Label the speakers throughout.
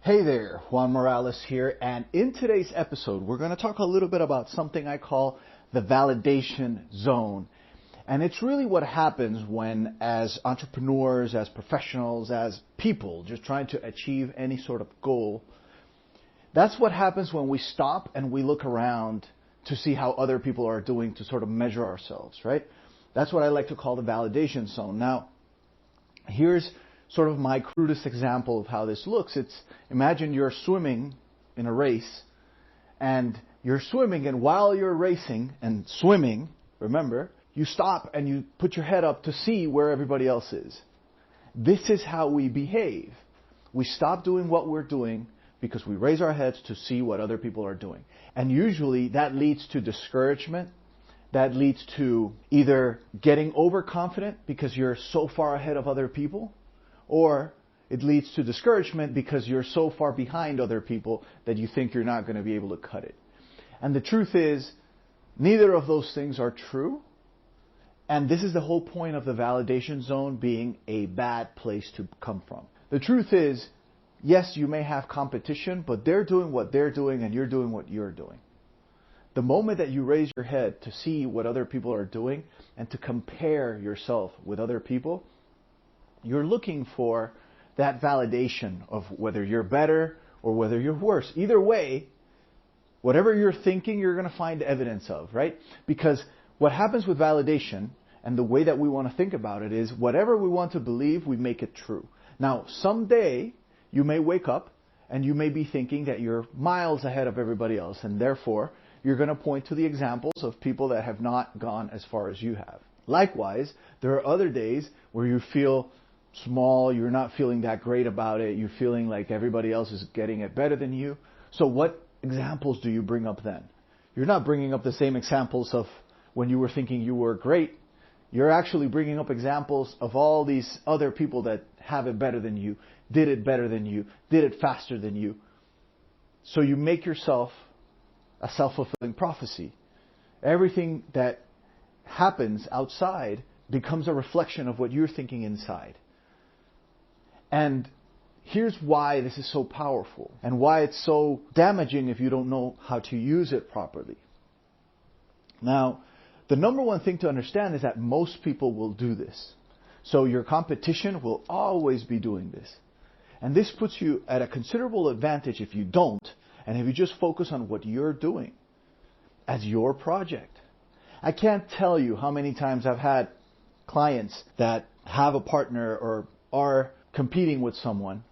Speaker 1: Hey there, Juan Morales here, and in today's episode, we're going to talk a little bit about something I call the validation zone. And it's really what happens when, as entrepreneurs, as professionals, as people, just trying to achieve any sort of goal, that's what happens when we stop and we look around to see how other people are doing to sort of measure ourselves, right? That's what I like to call the validation zone. Now, here's sort of my crudest example of how this looks. Imagine you're swimming in a race, and you're swimming, and while you're racing and swimming, remember, you stop and you put your head up to see where everybody else is. This is how we behave. We stop doing what we're doing because we raise our heads to see what other people are doing. And usually that leads to discouragement. That leads to either getting overconfident because you're so far ahead of other people, or it leads to discouragement because you're so far behind other people that you think you're not going to be able to cut it. And the truth is, neither of those things are true. And this is the whole point of the validation zone being a bad place to come from. The truth is, yes, you may have competition, but they're doing what they're doing and you're doing what you're doing. The moment that you raise your head to see what other people are doing and to compare yourself with other people, you're looking for that validation of whether you're better or whether you're worse. Either way, whatever you're thinking, you're going to find evidence of, right? Because what happens with validation and the way that we want to think about it is whatever we want to believe, we make it true. Now, someday you may wake up and you may be thinking that you're miles ahead of everybody else, and therefore you're going to point to the examples of people that have not gone as far as you have. Likewise, there are other days where you feel small, you're not feeling that great about it, you're feeling like everybody else is getting it better than you. So what examples do you bring up then? You're not bringing up the same examples of when you were thinking you were great. You're actually bringing up examples of all these other people that have it better than you, did it better than you, did it faster than you. So you make yourself a self-fulfilling prophecy. Everything that happens outside becomes a reflection of what you're thinking inside. And here's why this is so powerful and why it's so damaging if you don't know how to use it properly. Now, the number one thing to understand is that most people will do this. So your competition will always be doing this. And this puts you at a considerable advantage if you don't, and if you just focus on what you're doing as your project. I can't tell you how many times I've had clients that have a partner or are competing with someone,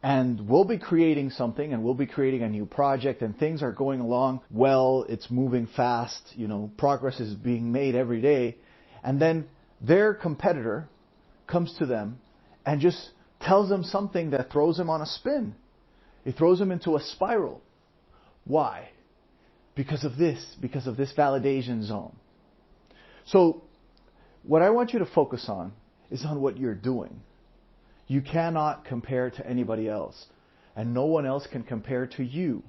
Speaker 1: and we'll be creating something and we'll be creating a new project and things are going along well, it's moving fast, progress is being made every day. And then their competitor comes to them and just tells them something that throws them on a spin. It throws them into a spiral. Why? Because of this validation zone. So what I want you to focus on is on what you're doing. You cannot compare to anybody else, and no one else can compare to you.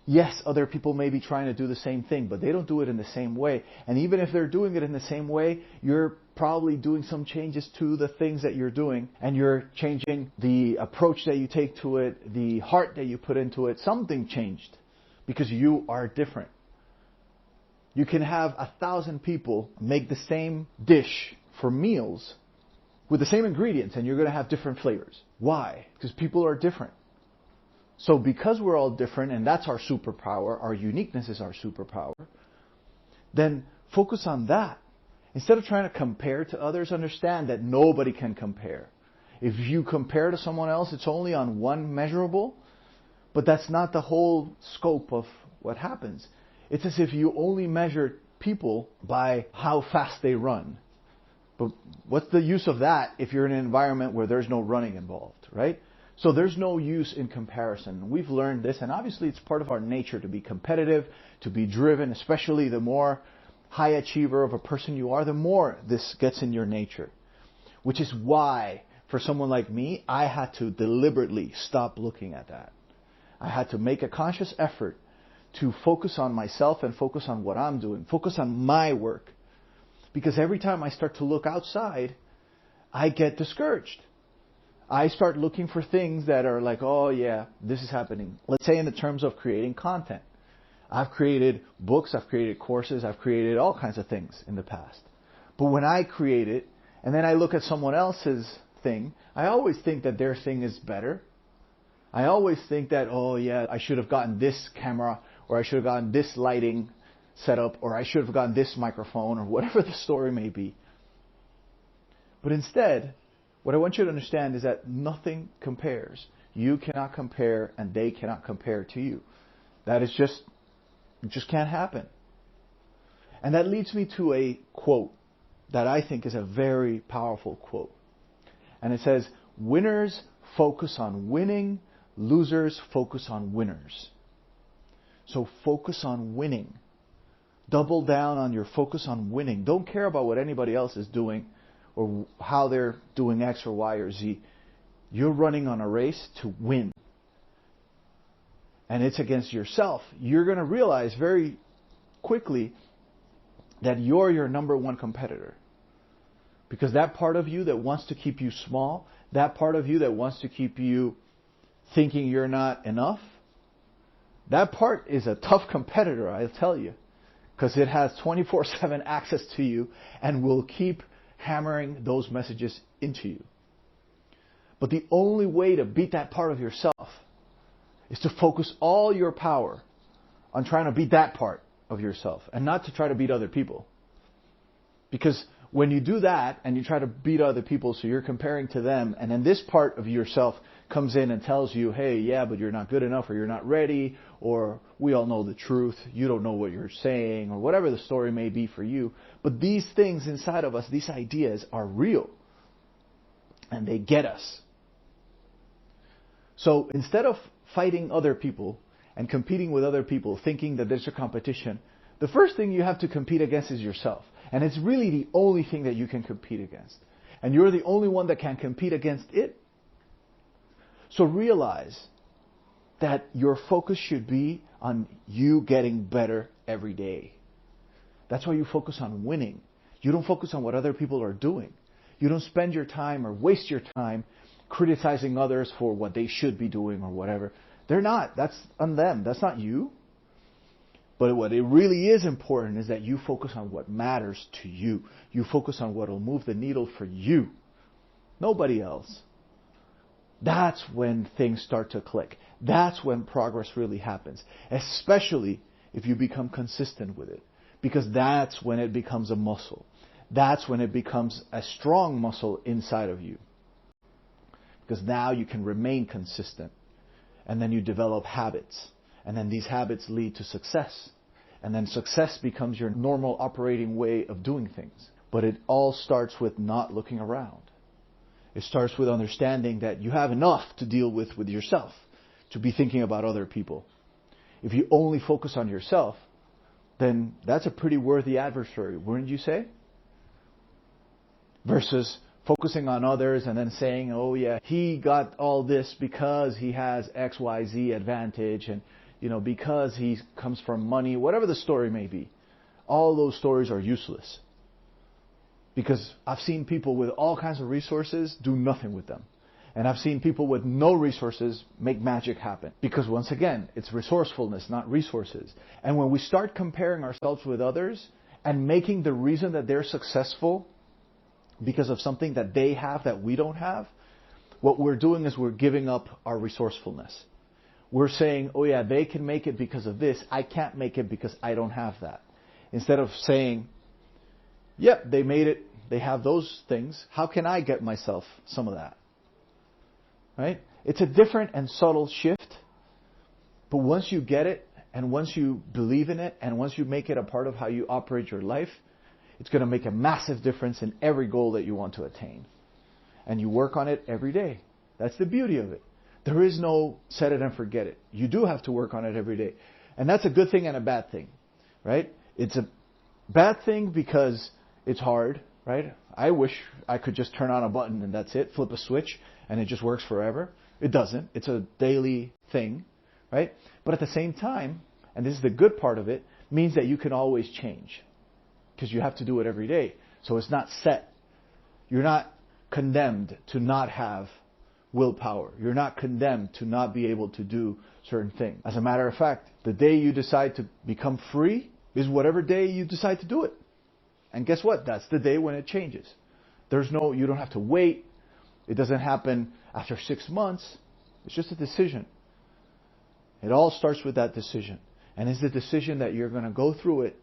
Speaker 1: Yes, other people may be trying to do the same thing, but they don't do it in the same way. And even if they're doing it in the same way, you're probably doing some changes to the things that you're doing, and you're changing the approach that you take to it, the heart that you put into it. Something changed because you are different. You can have 1,000 people make the same dish for meals with the same ingredients, and you're going to have different flavors. Why? Because people are different. So because we're all different, and that's our superpower, our uniqueness is our superpower, then focus on that. Instead of trying to compare to others, understand that nobody can compare. If you compare to someone else, it's only on one measurable, but that's not the whole scope of what happens. It's as if you only measure people by how fast they run. But what's the use of that if you're in an environment where there's no running involved, right? So there's no use in comparison. We've learned this, and obviously it's part of our nature to be competitive, to be driven, especially the more high achiever of a person you are, the more this gets in your nature. Which is why, for someone like me, I had to deliberately stop looking at that. I had to make a conscious effort to focus on myself and focus on what I'm doing, focus on my work. Because every time I start to look outside, I get discouraged. I start looking for things that are like, oh yeah, this is happening. Let's say in the terms of creating content. I've created books, I've created courses, I've created all kinds of things in the past. But when I create it, and then I look at someone else's thing, I always think that their thing is better. I always think that, oh yeah, I should have gotten this camera, or I should have gotten this lighting setup, or I should have gotten this microphone, or whatever the story may be. But instead, what I want you to understand is that nothing compares. You cannot compare, and they cannot compare to you. That is just, it just can't happen. And that leads me to a quote that I think is a very powerful quote. And it says, winners focus on winning, losers focus on winners. So focus on winning. Double down on your focus on winning. Don't care about what anybody else is doing or how they're doing X or Y or Z. You're running on a race to win. And it's against yourself. You're going to realize very quickly that you're your number one competitor. Because that part of you that wants to keep you small, that part of you that wants to keep you thinking you're not enough, that part is a tough competitor, I'll tell you. Because it has 24/7 access to you and will keep hammering those messages into you. But the only way to beat that part of yourself is to focus all your power on trying to beat that part of yourself and not to try to beat other people. Because when you do that and you try to beat other people, so you're comparing to them, and then this part of yourself comes in and tells you, hey, yeah, but you're not good enough, or you're not ready, or we all know the truth, you don't know what you're saying, or whatever the story may be for you. But these things inside of us, these ideas are real. And they get us. So instead of fighting other people and competing with other people, thinking that there's a competition, the first thing you have to compete against is yourself. And it's really the only thing that you can compete against. And you're the only one that can compete against it. So realize that your focus should be on you getting better every day. That's why you focus on winning. You don't focus on what other people are doing. You don't spend your time or waste your time criticizing others for what they should be doing or whatever. They're not. That's on them. That's not you. But what it really is important is that you focus on what matters to you. You focus on what will move the needle for you. Nobody else. That's when things start to click. That's when progress really happens. Especially if you become consistent with it. Because that's when it becomes a muscle. That's when it becomes a strong muscle inside of you. Because now you can remain consistent. And then you develop habits. And then these habits lead to success. And then success becomes your normal operating way of doing things. But it all starts with not looking around. It starts with understanding that you have enough to deal with yourself, to be thinking about other people. If you only focus on yourself, then that's a pretty worthy adversary, wouldn't you say? Versus focusing on others and then saying, oh yeah, he got all this because he has XYZ advantage and, because he comes from money, whatever the story may be. All those stories are useless. Because I've seen people with all kinds of resources do nothing with them. And I've seen people with no resources make magic happen. Because once again, it's resourcefulness, not resources. And when we start comparing ourselves with others and making the reason that they're successful because of something that they have that we don't have, what we're doing is we're giving up our resourcefulness. We're saying, oh yeah, they can make it because of this. I can't make it because I don't have that. Instead of saying, yep, they made it. They have those things. How can I get myself some of that? Right? It's a different and subtle shift. But once you get it, and once you believe in it, and once you make it a part of how you operate your life, it's going to make a massive difference in every goal that you want to attain. And you work on it every day. That's the beauty of it. There is no set it and forget it. You do have to work on it every day. And that's a good thing and a bad thing. Right? It's a bad thing because it's hard, right? I wish I could just turn on a button and that's it, flip a switch, and it just works forever. It doesn't. It's a daily thing, right? But at the same time, and this is the good part of it, means that you can always change. Because you have to do it every day. So it's not set. You're not condemned to not have willpower. You're not condemned to not be able to do certain things. As a matter of fact, the day you decide to become free is whatever day you decide to do it. And guess what? That's the day when it changes. You don't have to wait. It doesn't happen after 6 months. It's just a decision. It all starts with that decision. And it's the decision that you're going to go through it,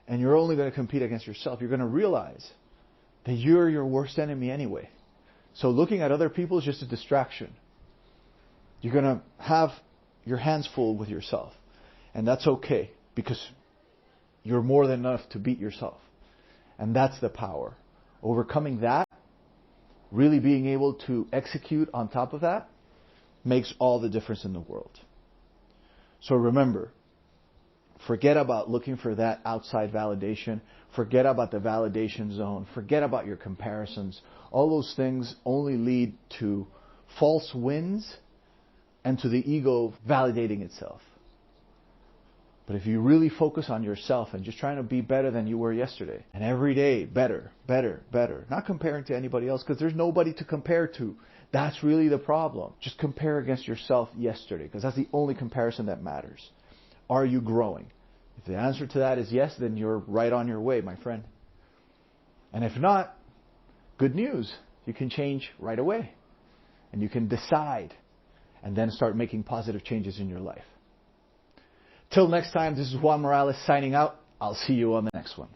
Speaker 1: and you're only going to compete against yourself. You're going to realize that you're your worst enemy anyway. So looking at other people is just a distraction. You're going to have your hands full with yourself. And that's okay, because you're more than enough to beat yourself. And that's the power. Overcoming that, really being able to execute on top of that, makes all the difference in the world. So remember, forget about looking for that outside validation. Forget about the validation zone. Forget about your comparisons. All those things only lead to false wins and to the ego validating itself. But if you really focus on yourself and just trying to be better than you were yesterday, and every day better, better, better, not comparing to anybody else, because there's nobody to compare to. That's really the problem. Just compare against yourself yesterday, because that's the only comparison that matters. Are you growing? If the answer to that is yes, then you're right on your way, my friend. And if not, good news. You can change right away. And you can decide and then start making positive changes in your life. Till next time, this is Juan Morales signing out. I'll see you on the next one.